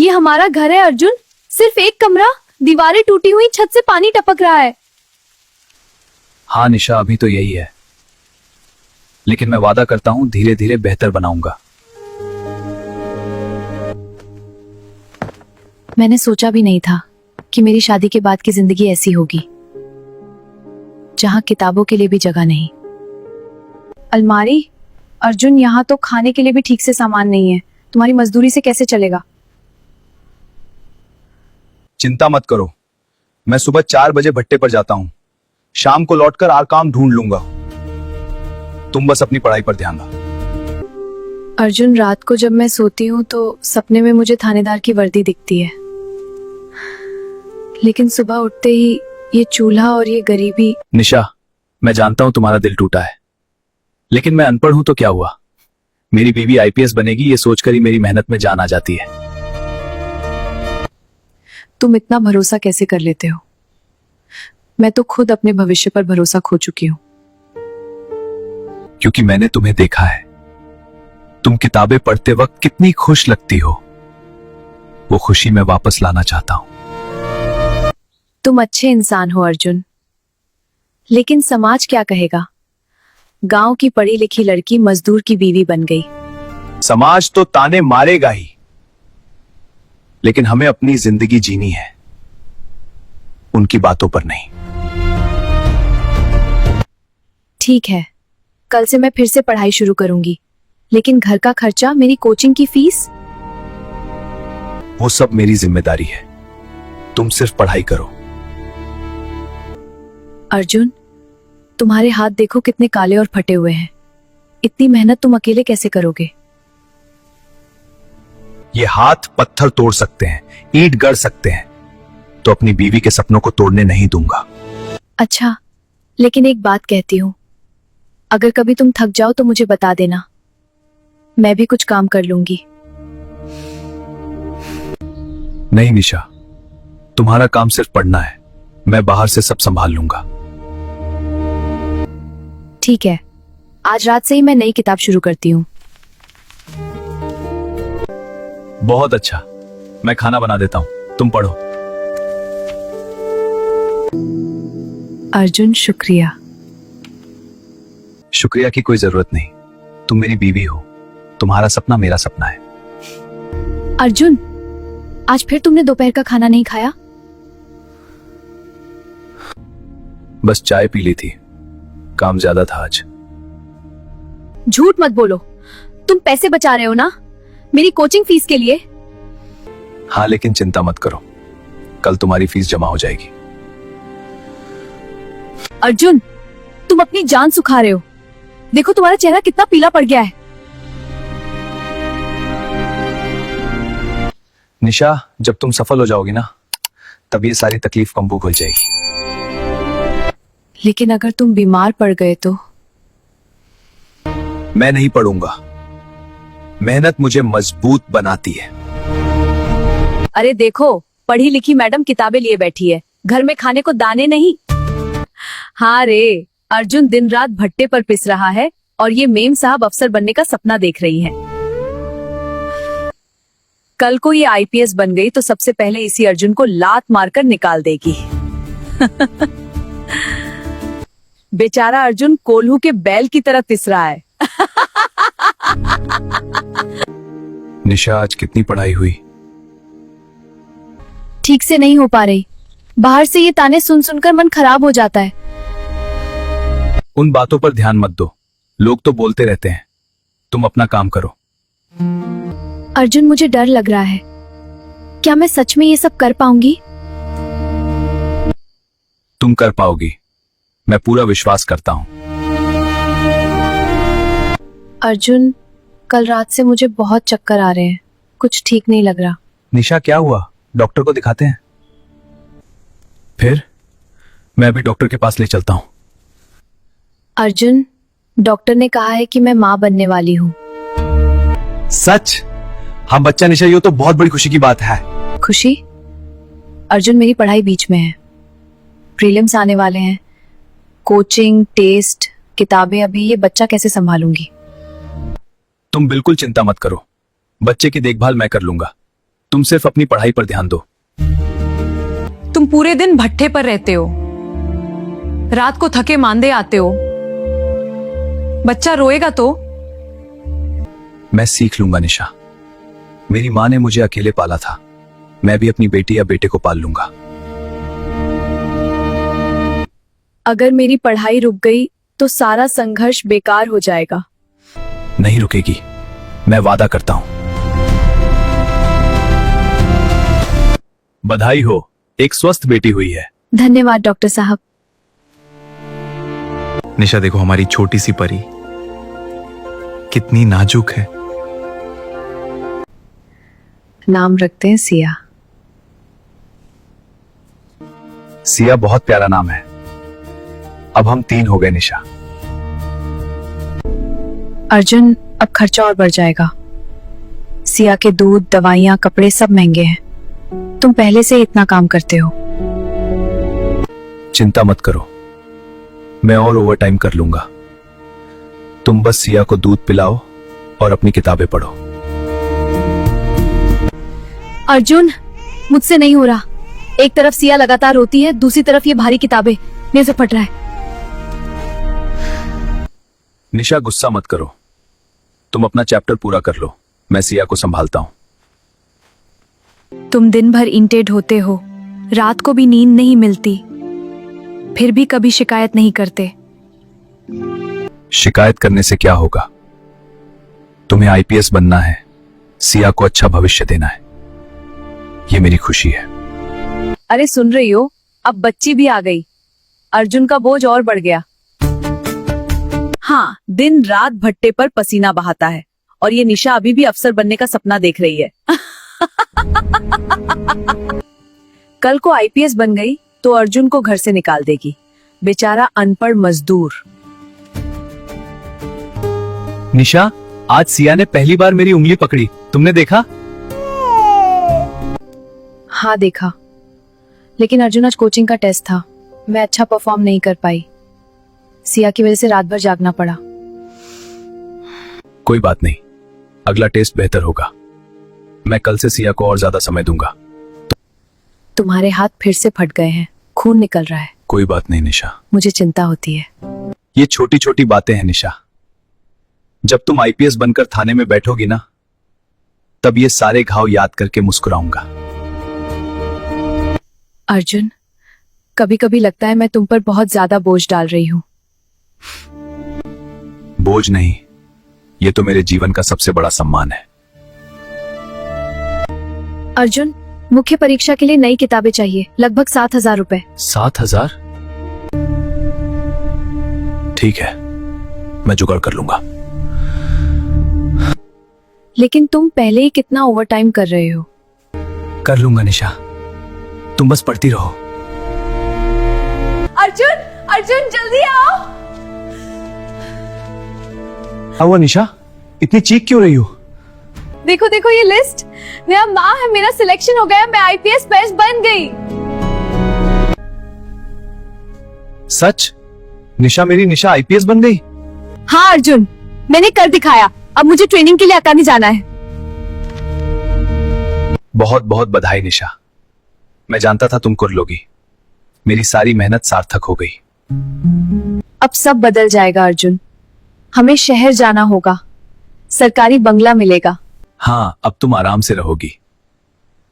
ये हमारा घर है अर्जुन, सिर्फ एक कमरा, दीवारें टूटी हुई, छत से पानी टपक रहा है। हाँ निशा, अभी तो यही है, लेकिन मैं वादा करता हूं धीरे धीरे बेहतर बनाऊंगा। मैंने सोचा भी नहीं था कि मेरी शादी के बाद की जिंदगी ऐसी होगी, जहां किताबों के लिए भी जगह नहीं। अलमारी, अर्जुन यहाँ तो खाने के लिए भी ठीक से सामान नहीं है, तुम्हारी मजदूरी से कैसे चलेगा? चिंता मत करो, मैं सुबह 4 बजे भट्टे पर जाता हूं, शाम को लौटकर और काम ढूंढ लूंगा। तुम बस अपनी पढ़ाई पर ध्यान दो। अर्जुन, रात को जब मैं सोती हूँ तो सपने में मुझे थानेदार की वर्दी दिखती है, लेकिन सुबह उठते ही ये चूल्हा और ये गरीबी। निशा, मैं जानता हूं तुम्हारा दिल टूटा है, लेकिन मैं अनपढ़ हूं तो क्या हुआ, मेरी बीवी आईपीएस बनेगी ये सोचकर ही मेरी मेहनत में जान आ जाती है। तुम इतना भरोसा कैसे कर लेते हो? मैं तो खुद अपने भविष्य पर भरोसा खो चुकी हूँ। क्योंकि मैंने तुम्हें देखा है, तुम किताबें पढ़ते वक्त कितनी खुश लगती हो, वो खुशी मैं वापस लाना चाहता हूं। तुम अच्छे इंसान हो अर्जुन, लेकिन समाज क्या कहेगा? गांव की पढ़ी लिखी लड़की मजदूर की बीवी बन गई। समाज तो ताने मारेगा ही, लेकिन हमें अपनी जिंदगी जीनी है, उनकी बातों पर नहीं। ठीक है, कल से मैं फिर से पढ़ाई शुरू करूंगी, लेकिन घर का खर्चा, मेरी कोचिंग की फीस, वो सब मेरी जिम्मेदारी है, तुम सिर्फ पढ़ाई करो। अर्जुन, तुम्हारे हाथ देखो कितने काले और फटे हुए हैं, इतनी मेहनत तुम अकेले कैसे करोगे? ये हाथ पत्थर तोड़ सकते हैं, ईंट गढ़ सकते हैं, तो अपनी बीवी के सपनों को तोड़ने नहीं दूंगा। अच्छा, लेकिन एक बात कहती हूँ, अगर कभी तुम थक जाओ तो मुझे बता देना, मैं भी कुछ काम कर लूंगी। नहीं निशा, तुम्हारा काम सिर्फ पढ़ना है, मैं बाहर से सब संभाल लूंगा। ठीक है, आज रात से ही मैं नई किताब शुरू करती हूँ। बहुत अच्छा, मैं खाना बना देता हूं, तुम पढ़ो। अर्जुन, शुक्रिया। शुक्रिया की कोई जरूरत नहीं, तुम मेरी बीवी हो, तुम्हारा सपना मेरा सपना है। अर्जुन, आज फिर तुमने दोपहर का खाना नहीं खाया? बस चाय पी ली थी, काम ज्यादा था आज। झूठ मत बोलो, तुम पैसे बचा रहे हो ना मेरी कोचिंग फीस के लिए? हाँ, लेकिन चिंता मत करो, कल तुम्हारी फीस जमा हो जाएगी। अर्जुन, तुम अपनी जान सुखा रहे हो, देखो तुम्हारा चेहरा कितना पीला पड़ गया है। निशा, जब तुम सफल हो जाओगी ना, तब ये सारी तकलीफ काबू खुल जाएगी। लेकिन अगर तुम बीमार पड़ गए तो? मैं नहीं पढ़ूंगा, मेहनत मुझे मजबूत बनाती है। अरे देखो, पढ़ी लिखी मैडम किताबें लिए बैठी है, घर में खाने को दाने नहीं। हाँ रे, अर्जुन दिन रात भट्टे पर पिस रहा है और ये मेम साहब अफसर बनने का सपना देख रही है। कल को ये आईपीएस बन गई तो सबसे पहले इसी अर्जुन को लात मारकर निकाल देगी। बेचारा अर्जुन कोल्हू के बैल की तरह पिस रहा है। निशा, आज कितनी पढ़ाई हुई? ठीक से नहीं हो पा रही, बाहर से ये ताने सुन सुनकर मन खराब हो जाता है। उन बातों पर ध्यान मत दो, लोग तो बोलते रहते हैं, तुम अपना काम करो। अर्जुन, मुझे डर लग रहा है, क्या मैं सच में ये सब कर पाऊंगी? तुम कर पाओगी, मैं पूरा विश्वास करता हूं। अर्जुन, कल रात से मुझे बहुत चक्कर आ रहे हैं, कुछ ठीक नहीं लग रहा। निशा, क्या हुआ? डॉक्टर को दिखाते हैं। फिर मैं अभी डॉक्टर के पास ले चलता हूं। अर्जुन, डॉक्टर ने कहा है कि मैं मां बनने वाली हूँ। सच? हम बच्चा निशा, ये तो बहुत बड़ी खुशी की बात है। खुशी? अर्जुन, मेरी पढ़ाई बीच में है, प्रीलिम्स आने वाले हैं, कोचिंग, टेस्ट, किताबें, अभी ये बच्चा कैसे संभालूंगी? तुम बिल्कुल चिंता मत करो, बच्चे की देखभाल मैं कर लूंगा, तुम सिर्फ अपनी पढ़ाई पर ध्यान दो। तुम पूरे दिन भट्ठे पर रहते हो, रात को थके मांदे आते हो। बच्चा रोएगा तो? मैं सीख लूंगा निशा। मेरी माँ ने मुझे अकेले पाला था, मैं भी अपनी बेटी या बेटे को पाल लूंगा। अगर मेरी पढ़ाई रुक गई तो सारा संघर्ष बेकार हो जाएगा। नहीं रुकेगी, मैं वादा करता हूं। बधाई हो, एक स्वस्थ बेटी हुई है। धन्यवाद डॉक्टर साहब। निशा देखो, हमारी छोटी सी परी कितनी नाजुक है। नाम रखते हैं सिया। सिया बहुत प्यारा नाम है। अब हम 3 हो गए निशा। अर्जुन, अब खर्चा और बढ़ जाएगा। सिया के दूध, दवाइयां, कपड़े सब महंगे हैं। तुम पहले से इतना काम करते हो। चिंता मत करो, मैं और ओवरटाइम कर लूंगा। तुम बस सिया को दूध पिलाओ और अपनी किताबें पढ़ो। अर्जुन, मुझसे नहीं हो रहा। एक तरफ सिया लगातार रोती है, दूसरी तरफ ये भारी किताबें, मेरे से फट रहा है। निशा गुस्सा मत करो, तुम अपना चैप्टर पूरा कर लो, मैं सिया को संभालता हूं। तुम दिन भर ईंटें ढोते हो, रात को भी नींद नहीं मिलती, फिर भी कभी शिकायत नहीं करते। शिकायत करने से क्या होगा? तुम्हें आईपीएस बनना है, सिया को अच्छा भविष्य देना है, ये मेरी खुशी है। अरे सुन रही हो, अब बच्ची भी आ गई, अर्जुन का बोझ और बढ़ गया। हाँ, दिन रात भट्टे पर पसीना बहाता है और ये निशा अभी भी अफसर बनने का सपना देख रही है। कल को आईपीएस बन गई तो अर्जुन को घर से निकाल देगी, बेचारा अनपढ़ मजदूर। निशा, आज सिया ने पहली बार मेरी उंगली पकड़ी, तुमने देखा? हाँ देखा, लेकिन अर्जुन आज कोचिंग का टेस्ट था, मैं अच्छा परफॉर्म नहीं कर पाई। सिया की वजह से रात भर जागना पड़ा। कोई बात नहीं, अगला टेस्ट बेहतर होगा। मैं कल से सिया को और ज्यादा समय दूंगा। तुम्हारे हाथ फिर से फट गए हैं, खून निकल रहा है। कोई बात नहीं निशा, मुझे चिंता होती है। ये छोटी छोटी बातें हैं निशा। जब तुम आईपीएस बनकर थाने में बैठोगी ना, तब ये सारे घाव याद करके मुस्कुराऊंगा। अर्जुन, कभी कभी लगता है मैं तुम पर बहुत ज्यादा बोझ डाल रही हूँ। बोझ नहीं, ये तो मेरे जीवन का सबसे बड़ा सम्मान है। अर्जुन, मुख्य परीक्षा के लिए नई किताबें चाहिए, लगभग 7,000 रुपए। 7,000? ठीक है, मैं जुगाड़ कर लूंगा। लेकिन तुम पहले ही कितना ओवरटाइम कर रहे हो। कर लूंगा निशा, तुम बस पढ़ती रहो। अर्जुन, अर्जुन जल्दी आओ। हुआ निशा, इतनी चीख क्यों रही हो? देखो देखो ये लिस्ट, मेरा माँ है, मेरा सिलेक्शन हो गया, मैं आईपीएस बेस्ट बन गई। सच? निशा, मेरी निशा आईपीएस बन गई? हाँ अर्जुन, मैंने कर दिखाया। अब मुझे ट्रेनिंग के लिए अकानी जाना है। बहुत बहुत बधाई निशा, मैं जानता था तुम कर लोगी। मेरी सारी मेहनत सार्थक हो गई। अब सब बदल जाएगा अर्जुन, हमें शहर जाना होगा, सरकारी बंगला मिलेगा। हाँ, अब तुम आराम से रहोगी,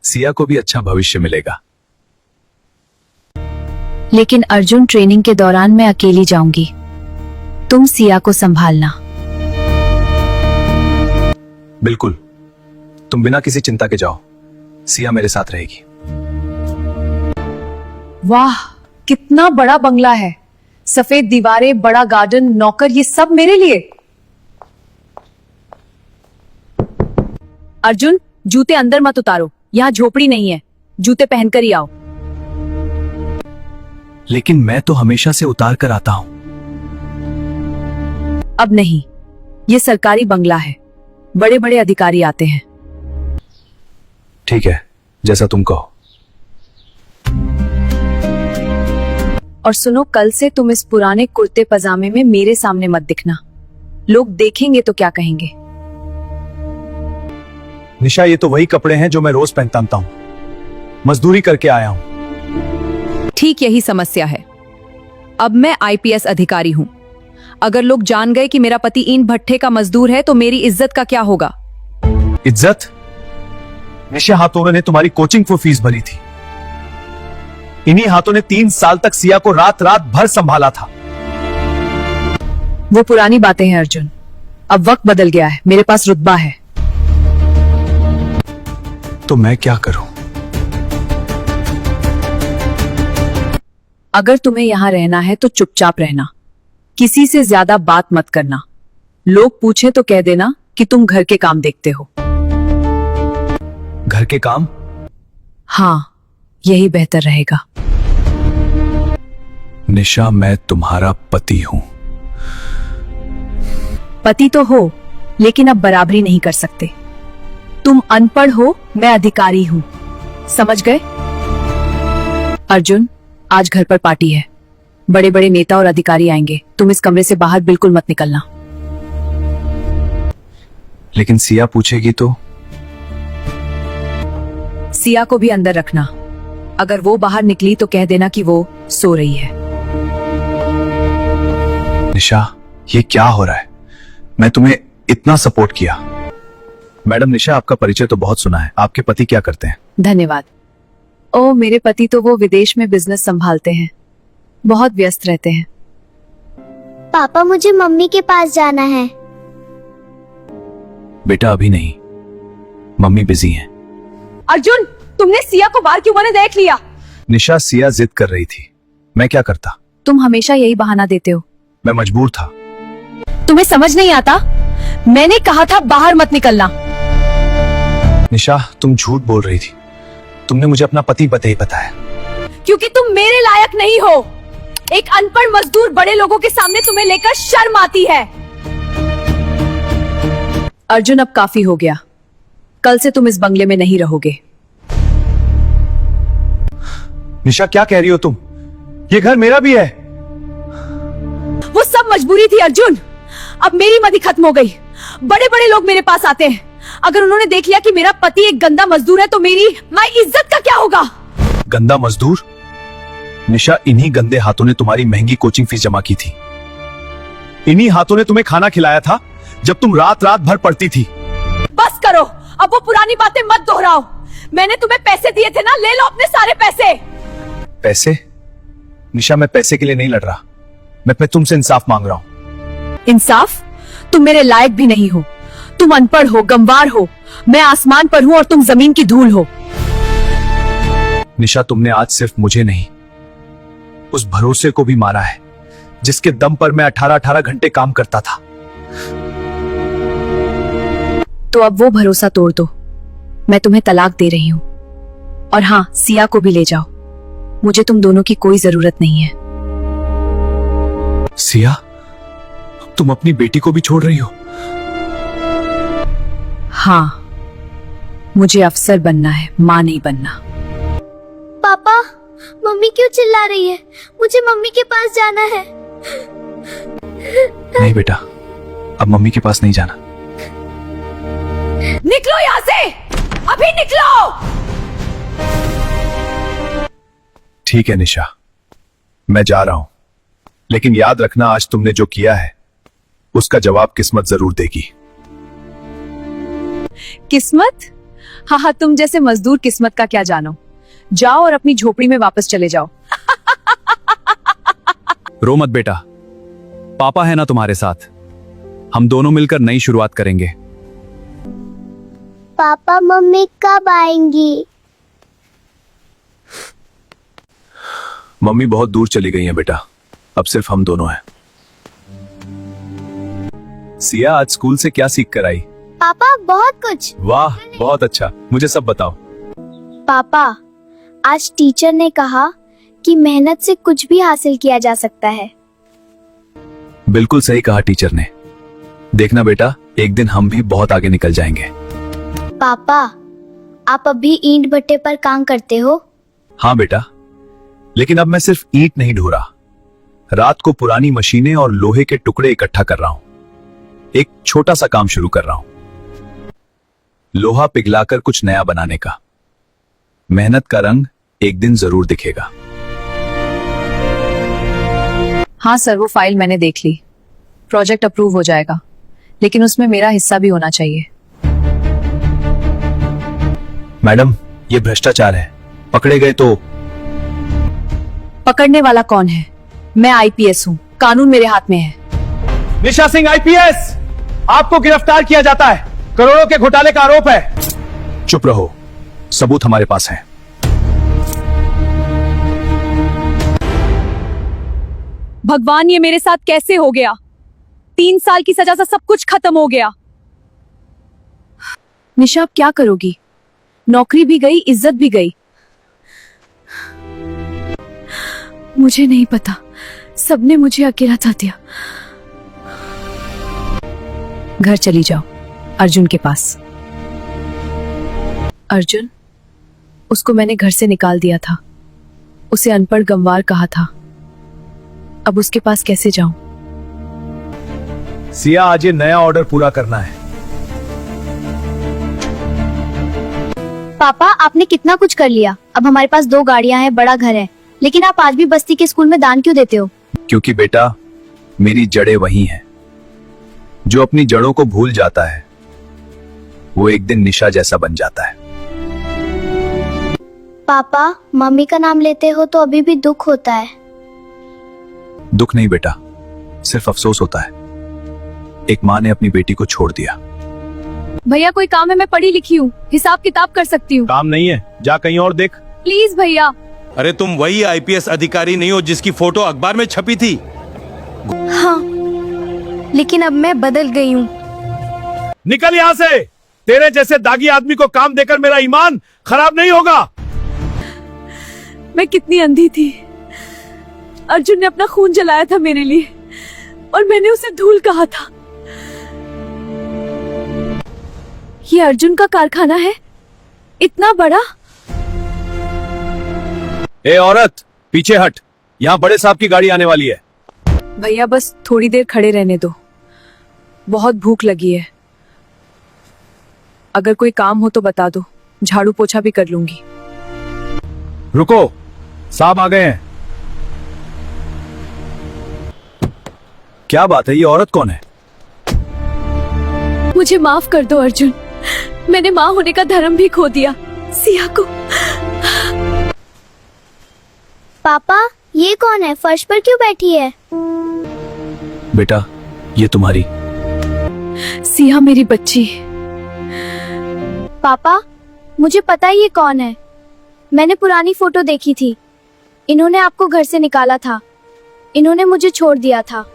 सिया को भी अच्छा भविष्य मिलेगा। लेकिन अर्जुन, ट्रेनिंग के दौरान मैं अकेली जाऊंगी, तुम सिया को संभालना। बिल्कुल, तुम बिना किसी चिंता के जाओ, सिया मेरे साथ रहेगी। वाह, कितना बड़ा बंगला है, सफेद दीवारें, बड़ा गार्डन, नौकर, ये सब मेरे लिए। अर्जुन, जूते अंदर मत उतारो, यहाँ झोपड़ी नहीं है, जूते पहनकर ही आओ। लेकिन मैं तो हमेशा से उतार कर आता हूं। अब नहीं, ये सरकारी बंगला है, बड़े बड़े अधिकारी आते हैं। ठीक है, जैसा तुम कहो। और सुनो, कल से तुम इस पुराने कुर्ते पजामे में मेरे सामने मत दिखना, लोग देखेंगे तो क्या कहेंगे। निशा, ये तो वही कपड़े हैं जो मैं रोज पहनता हूँ। मजदूरी करके आया हूँ। ठीक यही समस्या है। अब मैं आईपीएस अधिकारी हूं। अगर लोग जान गए कि मेरा पति ईंट भट्ठे का मजदूर है तो मेरी इज्जत का क्या होगा? इज्जत? निशा, हाथों ने तुम्हारी कोचिंग को फीस भरी थी। इन्हीं हाथों ने 3 साल तक सिया को रात रात भर संभाला था। वो पुरानी बातें हैं अर्जुन, अब वक्त बदल गया है, मेरे पास रुतबा है। तो मैं क्या करूं? अगर तुम्हें यहां रहना है तो चुपचाप रहना, किसी से ज्यादा बात मत करना। लोग पूछे तो कह देना कि तुम घर के काम देखते हो। घर के काम? हाँ, यही बेहतर रहेगा। निशा, मैं तुम्हारा पति हूं। पति तो हो, लेकिन अब बराबरी नहीं कर सकते। तुम अनपढ़ हो, मैं अधिकारी हूं, समझ गए? अर्जुन, आज घर पर पार्टी है, बड़े बड़े नेता और अधिकारी आएंगे। तुम इस कमरे से बाहर बिल्कुल मत निकलना। लेकिन सिया पूछेगी तो? सिया को भी अंदर रखना। अगर वो बाहर निकली तो कह देना कि वो सो रही है। निशा, ये क्या हो रहा है? मैं तुम्हें इतना सपोर्ट किया। मैडम निशा, आपका परिचय तो बहुत सुना है। आपके पति क्या करते हैं? धन्यवाद। ओ, मेरे पति तो वो विदेश में बिजनेस संभालते हैं, बहुत व्यस्त रहते हैं। पापा, मुझे मम्मी के पास जाना है। बेटा, अभी नहीं, मम्मी बिजी हैं। अर्जुन, तुमने सिया को बाहर क्यों मैंने देख लिया? निशा, सिया जिद कर रही थी, मैं क्या करता? तुम हमेशा यही बहाना देते हो। मैं मजबूर था। तुम्हें समझ नहीं आता? मैंने कहा था बाहर मत निकलना। निशा, तुम झूठ बोल रही थी। तुमने मुझे अपना पति ही बताया। क्योंकि तुम मेरे लायक नहीं हो। एक अनपढ़ मजदूर बड़े लोगों के सामने तुम्हें लेकर शर्म आती है। अर्जुन, अब काफी हो गया। कल से तुम इस बंगले में नहीं रहोगे। निशा, क्या कह रही हो तुम? ये घर मेरा भी है। वो सब मजबूरी थी अर्जुन, अब मेरी मदी खत्म हो गई। बड़े बड़े लोग मेरे पास आते हैं, अगर उन्होंने देख लिया कि मेरा पति एक गंदा मजदूर है तो मेरी इज्जत का क्या होगा? गंदा मजदूर? निशा, इन्हीं गंदे हाथों ने तुम्हारी महंगी कोचिंग फीस जमा की थी। इन्हीं हाथों ने तुम्हें खाना खिलाया था जब तुम रात रात भर पढ़ती थी। बस करो, अब वो पुरानी बातें मत दोहराओ। मैंने तुम्हें पैसे दिए थे ना, ले लो अपने सारे पैसे। पैसे? निशा, मैं पैसे के लिए नहीं लड़ रहा, मैं तुमसे इंसाफ मांग रहा हूं। इंसाफ? तुम मेरे लायक भी नहीं हो। तुम अनपढ़ हो, गंवार हो। मैं आसमान पर हूं और तुम जमीन की धूल हो। निशा, तुमने आज सिर्फ मुझे नहीं, उस भरोसे को भी मारा है जिसके दम पर मैं 18-18 घंटे काम करता था। तो अब वो भरोसा तोड़ दो। मैं तुम्हें तलाक दे रही हूं। और हाँ, सिया को भी ले जाओ। मुझे तुम दोनों की कोई जरूरत नहीं है। सिया, तुम अपनी बेटी को भी छोड़ रही हो? हाँ, मुझे अफसर बनना है, मां नहीं बनना। पापा, मम्मी क्यों चिल्ला रही है? मुझे मम्मी के पास जाना है। नहीं बेटा, अब मम्मी के पास नहीं जाना। निकलो यहाँ से, अभी निकलो। ठीक है निशा, मैं जा रहा हूं, लेकिन याद रखना, आज तुमने जो किया है उसका जवाब किस्मत जरूर देगी। किस्मत? हाँ हाँ, तुम जैसे मजदूर किस्मत का क्या जानो। जाओ और अपनी झोपड़ी में वापस चले जाओ। रो मत बेटा, पापा है ना तुम्हारे साथ। हम दोनों मिलकर नई शुरुआत करेंगे। पापा, मम्मी कब आएंगी? मम्मी बहुत दूर चली गई हैं बेटा, अब सिर्फ हम दोनों हैं। सिया, आज स्कूल से क्या सीख कर आई? पापा, बहुत कुछ। वाह, बहुत अच्छा, मुझे सब बताओ। पापा, आज टीचर ने कहा कि मेहनत से कुछ भी हासिल किया जा सकता है। बिल्कुल सही कहा टीचर ने। देखना बेटा, एक दिन हम भी बहुत आगे निकल जाएंगे। पापा, आप अभी ईंट भट्टे पर काम करते हो? हाँ बेटा, लेकिन अब मैं सिर्फ ईंट नहीं ढो रहा, रात को पुरानी मशीनें और लोहे के टुकड़े इकट्ठा कर रहा हूं। एक छोटा सा काम शुरू कर रहा हूं। लोहा पिघलाकर कुछ नया बनाने का। मेहनत का रंग एक दिन जरूर दिखेगा। हाँ सर, वो फाइल मैंने देख ली। प्रोजेक्ट अप्रूव हो जाएगा, लेकिन उसमें मेरा हिस्सा भी होना चाहिए। मैडम, ये भ्रष्टाचार है। पकड़े गए तो? पकड़ने वाला कौन है? मैं आईपीएस हूँ, कानून मेरे हाथ में है। निशा सिंह आईपीएस, आपको गिरफ्तार किया जाता है। करोड़ों के घोटाले का आरोप है। चुप रहो, सबूत हमारे पास है। भगवान, ये मेरे साथ कैसे हो गया? 3 साल की सजा से सब कुछ खत्म हो गया। निशा, अब क्या करोगी? नौकरी भी गई, इज्जत भी गई। मुझे नहीं पता, सबने मुझे अकेला था दिया। घर चली जाओ, अर्जुन के पास। अर्जुन, उसको मैंने घर से निकाल दिया था। उसे अनपढ़ गंवार कहा था। अब उसके पास कैसे जाऊं? सिया, आज ये नया ऑर्डर पूरा करना है। पापा, आपने कितना कुछ कर लिया। अब हमारे पास 2 गाड़ियां हैं, बड़ा घर है, लेकिन आप आज भी बस्ती के स्कूल में दान क्यों देते हो? क्योंकि बेटा, मेरी जड़ें वही हैं। जो अपनी जड़ों को भूल जाता है वो एक दिन निशा जैसा बन जाता है। पापा, मम्मी का नाम लेते हो तो अभी भी दुख होता है। दुख नहीं बेटा, सिर्फ अफसोस होता है। एक माँ ने अपनी बेटी को छोड़ दिया। भैया, कोई काम है? मैं पढ़ी लिखी हूँ, हिसाब किताब कर सकती हूँ। काम नहीं है, जा कहीं और देख। प्लीज भैया। अरे तुम वही आईपीएस अधिकारी नहीं हो जिसकी फोटो अखबार में छपी थी? हाँ, लेकिन अब मैं बदल गई हूँ। निकल यहाँ से। तेरे जैसे दागी आदमी को काम देकर मेरा ईमान खराब नहीं होगा। मैं कितनी अंधी थी। अर्जुन ने अपना खून जलाया था मेरे लिए, और मैंने उसे धूल कहा था। ये अर्जुन का कारखाना है, इतना बड़ा। ए औरत, पीछे हट, यहाँ बड़े साहब की गाड़ी आने वाली है। भैया, बस थोड़ी देर खड़े रहने दो, बहुत भूख लगी है। अगर कोई काम हो तो बता दो, झाड़ू पोछा भी कर लूंगी। रुको, साहब आ गए हैं। क्या बात है, ये औरत कौन है? मुझे माफ कर दो अर्जुन, मैंने माँ होने का धर्म भी खो दिया सिया को। पापा, ये कौन है? फर्श पर क्यों बैठी है? बेटा, ये तुम्हारी सिया मेरी बच्ची। पापा, मुझे पता है ये कौन है। मैंने पुरानी फोटो देखी थी। इन्होंने आपको घर से निकाला था, इन्होंने मुझे छोड़ दिया था।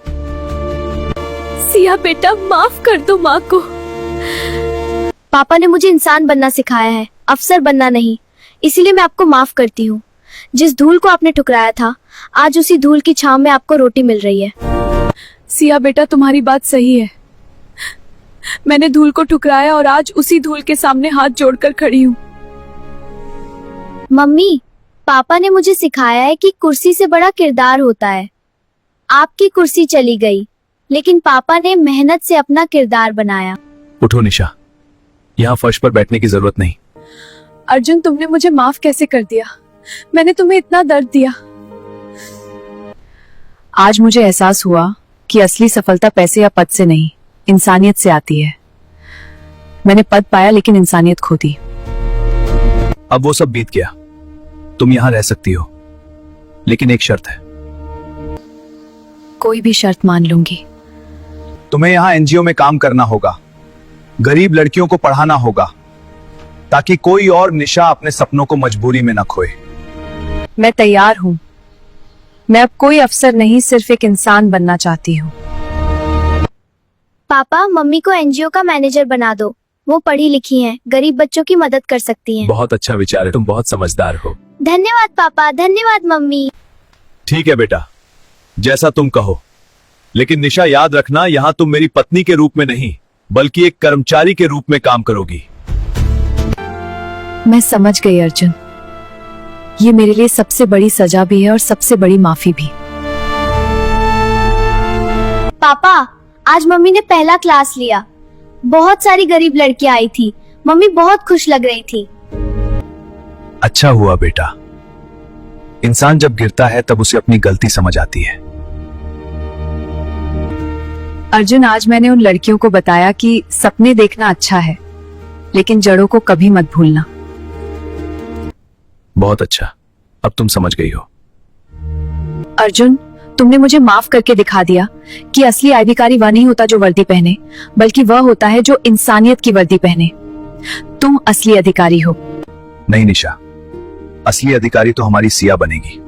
सिया बेटा, माफ कर दो माँ को। पापा ने मुझे इंसान बनना सिखाया है, अफसर बनना नहीं। इसीलिए मैं आपको माफ करती हूँ। जिस धूल को आपने ठुकराया था, आज उसी धूल की छांव में आपको रोटी मिल रही है। सिया बेटा, तुम्हारी बात सही है। मैंने धूल को ठुकराया और आज उसी धूल के सामने हाथ जोड़कर खड़ी हूँ। मम्मी, पापा ने मुझे सिखाया है कि कुर्सी से बड़ा किरदार होता है। आपकी कुर्सी चली गई, लेकिन पापा ने मेहनत से अपना किरदार बनाया। उठो निशा, यहाँ फर्श पर बैठने की जरूरत नहीं। अर्जुन, तुमने मुझे माफ कैसे कर दिया? मैंने तुम्हें इतना दर्द दिया। आज मुझे एहसास हुआ कि असली सफलता पैसे या पद से नहीं, इंसानियत से आती है। मैंने पद पाया लेकिन इंसानियत खो दी। अब वो सब बीत गया, तुम यहाँ रह सकती हो, लेकिन एक शर्त है। कोई भी शर्त मान लूंगी। तुम्हें यहाँ एनजीओ में काम करना होगा, गरीब लड़कियों को पढ़ाना होगा, ताकि कोई और निशा अपने सपनों को मजबूरी में न खोए। मैं तैयार हूँ। मैं अब कोई अफसर नहीं, सिर्फ एक इंसान बनना चाहती हूँ। पापा, मम्मी को एनजीओ का मैनेजर बना दो। वो पढ़ी लिखी हैं, गरीब बच्चों की मदद कर सकती हैं। बहुत अच्छा विचार है, तुम बहुत समझदार हो। धन्यवाद पापा, धन्यवाद मम्मी। ठीक है बेटा, जैसा तुम कहो। लेकिन निशा, याद रखना, यहाँ तुम मेरी पत्नी के रूप में नहीं, बल्कि एक कर्मचारी के रूप में काम करोगी। मैं समझ गई अर्जुन, ये मेरे लिए सबसे बड़ी सजा भी है और सबसे बड़ी माफी भी। पापा, आज मम्मी ने पहला क्लास लिया। बहुत सारी गरीब लड़कियां आई थी, मम्मी बहुत खुश लग रही थी। अच्छा हुआ बेटा। इंसान जब गिरता है तब उसे अपनी गलती समझ आती है। अर्जुन, आज मैंने उन लड़कियों को बताया कि सपने देखना अच्छा है, लेकिन जड़ों को कभी मत भूलना। बहुत अच्छा, अब तुम समझ गई हो। अर्जुन, तुमने मुझे माफ करके दिखा दिया कि असली अधिकारी वह नहीं होता जो वर्दी पहने, बल्कि वह होता है जो इंसानियत की वर्दी पहने। तुम असली अधिकारी हो। नहीं निशा, असली अधिकारी तो हमारी सिया बनेगी।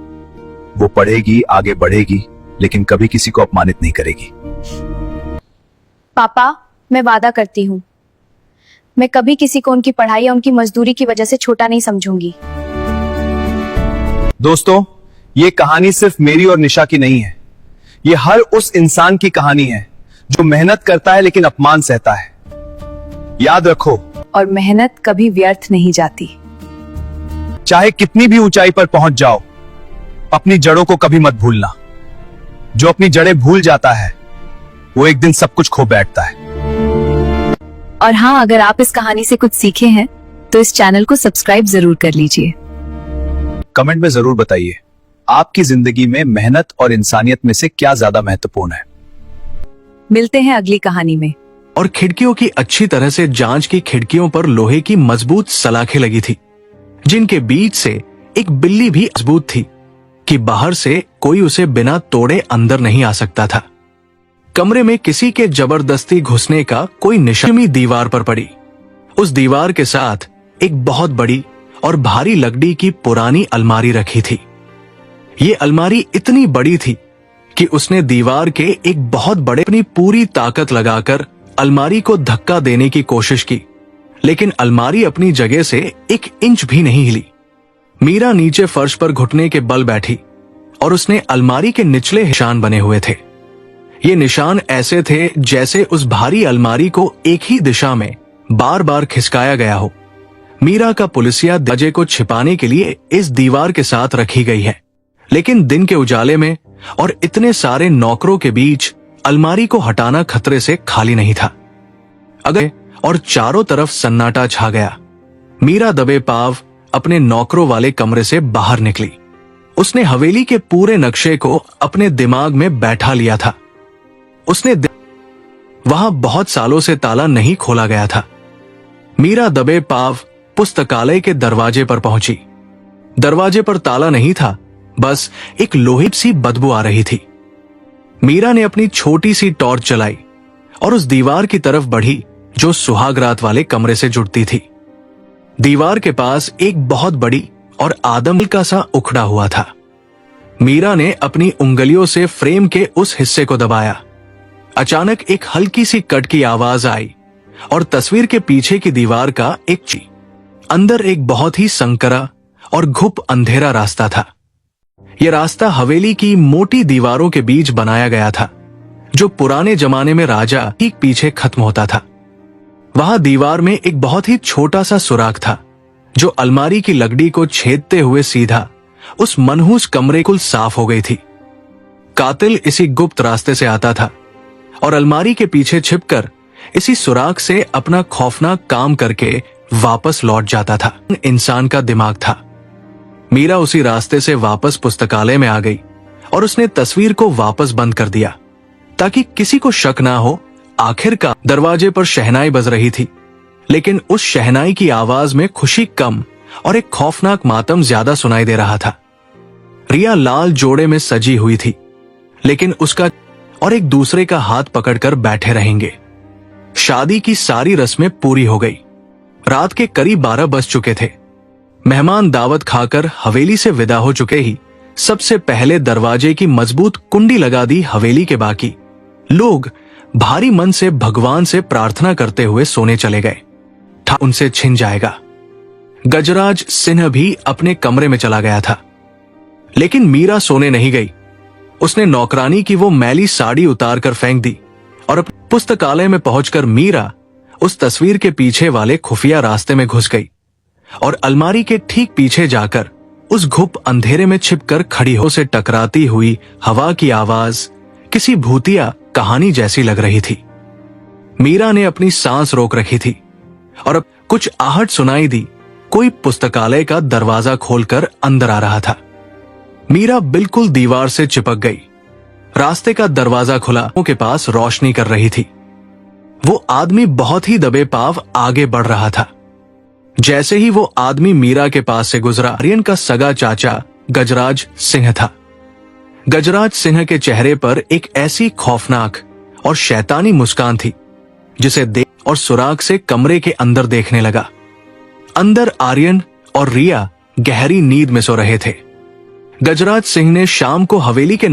वो पढ़ेगी, आगे बढ़ेगी, लेकिन कभी किसी को अपमानित नहीं करेगी। पापा, मैं वादा करती हूँ, मैं कभी किसी को उनकी पढ़ाई या उनकी मजदूरी की वजह से छोटा नहीं समझूंगी। दोस्तों, ये कहानी सिर्फ मेरी और निशा की नहीं है। ये हर उस इंसान की कहानी है जो मेहनत करता है लेकिन अपमान सहता है। याद रखो, और मेहनत कभी व्यर्थ नहीं जाती। चाहे कितनी भी ऊंचाई पर पहुंच जाओ, अपनी जड़ों को कभी मत भूलना। जो अपनी जड़ें भूल जाता है वो एक दिन सब कुछ खो बैठता है। और हाँ, अगर आप इस कहानी से कुछ सीखे हैं तो इस चैनल को सब्सक्राइब जरूर कर लीजिए। कमेंट में जरूर बताइए, आपकी जिंदगी में मेहनत और इंसानियत में से क्या ज्यादा महत्वपूर्ण है। मिलते हैं अगली कहानी में। और खिड़कियों की अच्छी तरह से जांच की खिड़कियों पर लोहे की मजबूत सलाखें लगी थी, जिनके बीच से एक बिल्ली भी मजबूत थी कि बाहर से कोई उसे बिना तोड़े अंदर नहीं आ सकता था। कमरे में किसी के जबरदस्ती घुसने का कोई निशानी दीवार पर पड़ी। उस दीवार के साथ एक बहुत बड़ी और भारी लकड़ी की पुरानी अलमारी रखी थी। ये अलमारी इतनी बड़ी थी कि उसने दीवार के एक बहुत बड़े अपनी पूरी ताकत लगाकर अलमारी को धक्का देने की कोशिश की, लेकिन अलमारी अपनी जगह से 1 इंच भी नहीं हिली। मीरा नीचे फर्श पर घुटने के बल बैठी और उसने अलमारी के निचले निशान बने हुए थे। ये निशान ऐसे थे जैसे उस भारी अलमारी को एक ही दिशा में बार बार खिसकाया गया हो। मीरा का पुलिसिया दरवाजे को छिपाने के लिए इस दीवार के साथ रखी गई है, लेकिन दिन के उजाले में और इतने सारे नौकरों के बीच अलमारी को हटाना खतरे से खाली नहीं था। अगर और चारों तरफ सन्नाटा छा गया। मीरा दबे पांव अपने नौकरों वाले कमरे से बाहर निकली। उसने हवेली के पूरे नक्शे को अपने दिमाग में बैठा लिया था। उसने वहां बहुत सालों से ताला नहीं खोला गया था। मीरा दबे पांव पुस्तकालय के दरवाजे पर पहुंची। दरवाजे पर ताला नहीं था, बस एक लोहे सी बदबू आ रही थी। मीरा ने अपनी छोटी सी टॉर्च चलाई और उस दीवार की तरफ बढ़ी जो सुहागरात वाले कमरे से जुड़ती थी। दीवार के पास एक बहुत बड़ी और आदम का सा उखड़ा हुआ था। मीरा ने अपनी उंगलियों से फ्रेम के उस हिस्से को दबाया। अचानक एक हल्की सी कट की आवाज आई और तस्वीर के पीछे की दीवार का एक अंदर एक बहुत ही संकरा और घुप अंधेरा रास्ता था। यह रास्ता हवेली की मोटी दीवारों के बीच बनाया गया था, जो पुराने जमाने में राजा ठीक पीछे खत्म होता था। वहां दीवार में एक बहुत ही छोटा सा सुराख था, जो अलमारी की लकड़ी को छेदते हुए सीधा उस मनहूस कमरे कुल साफ हो गई थी। कातिल इसी गुप्त रास्ते से आता था और अलमारी के पीछे छिपकर इसी सुराख से अपना खौफनाक काम करके वापस लौट जाता था। इंसान का दिमाग था। मीरा उसी रास्ते से वापस पुस्तकालय में आ गई और उसने तस्वीर को वापस बंद कर दिया ताकि किसी को शक ना हो। आखिरकार दरवाजे पर शहनाई बज रही थी, लेकिन उस शहनाई की आवाज में खुशी कम और एक खौफनाक मातम ज्यादा सुनाई दे रहा था। रिया लाल जोड़े में सजी हुई थी, लेकिन उसका और एक दूसरे का हाथ पकड़कर बैठे रहेंगे। शादी की सारी रस्में पूरी हो गई। रात के करीब 12 बज चुके थे। मेहमान दावत खाकर हवेली से विदा हो चुके ही सबसे पहले दरवाजे की मजबूत कुंडी लगा दी हवेली के बाकी लोग भारी मन से भगवान से प्रार्थना करते हुए सोने चले गए। उनसे छिन जाएगा। गजराज सिन्हा भी अपने कमरे में चला गया था, लेकिन मीरा सोने नहीं गई। उसने नौकरानी की वो मैली साड़ी उतार कर फेंक दी और पुस्तकालय में पहुंचकर मीरा उस तस्वीर के पीछे वाले खुफिया रास्ते में घुस गई और अलमारी के ठीक पीछे जाकर उस घुप अंधेरे में छिपकर खड़ी हो से टकराती हुई हवा की आवाज किसी भूतिया कहानी जैसी लग रही थी। मीरा ने अपनी सांस रोक रखी थी और अब कुछ आहट सुनाई दी। कोई पुस्तकालय का दरवाजा खोलकर अंदर आ रहा था। मीरा बिल्कुल दीवार से चिपक गई। रास्ते का दरवाजा खुला, के पास रोशनी कर रही थी। वो आदमी बहुत ही दबे पांव आगे बढ़ रहा था। जैसे ही वो आदमी मीरा के पास से गुजरा, आर्यन का सगा चाचा गजराज सिंह था। गजराज सिंह के चेहरे पर एक ऐसी खौफनाक और शैतानी मुस्कान थी जिसे देख और सुराग से कमरे के अंदर देखने लगा। अंदर आर्यन और रिया गहरी नींद में सो रहे थे। गजराज सिंह ने शाम को हवेली के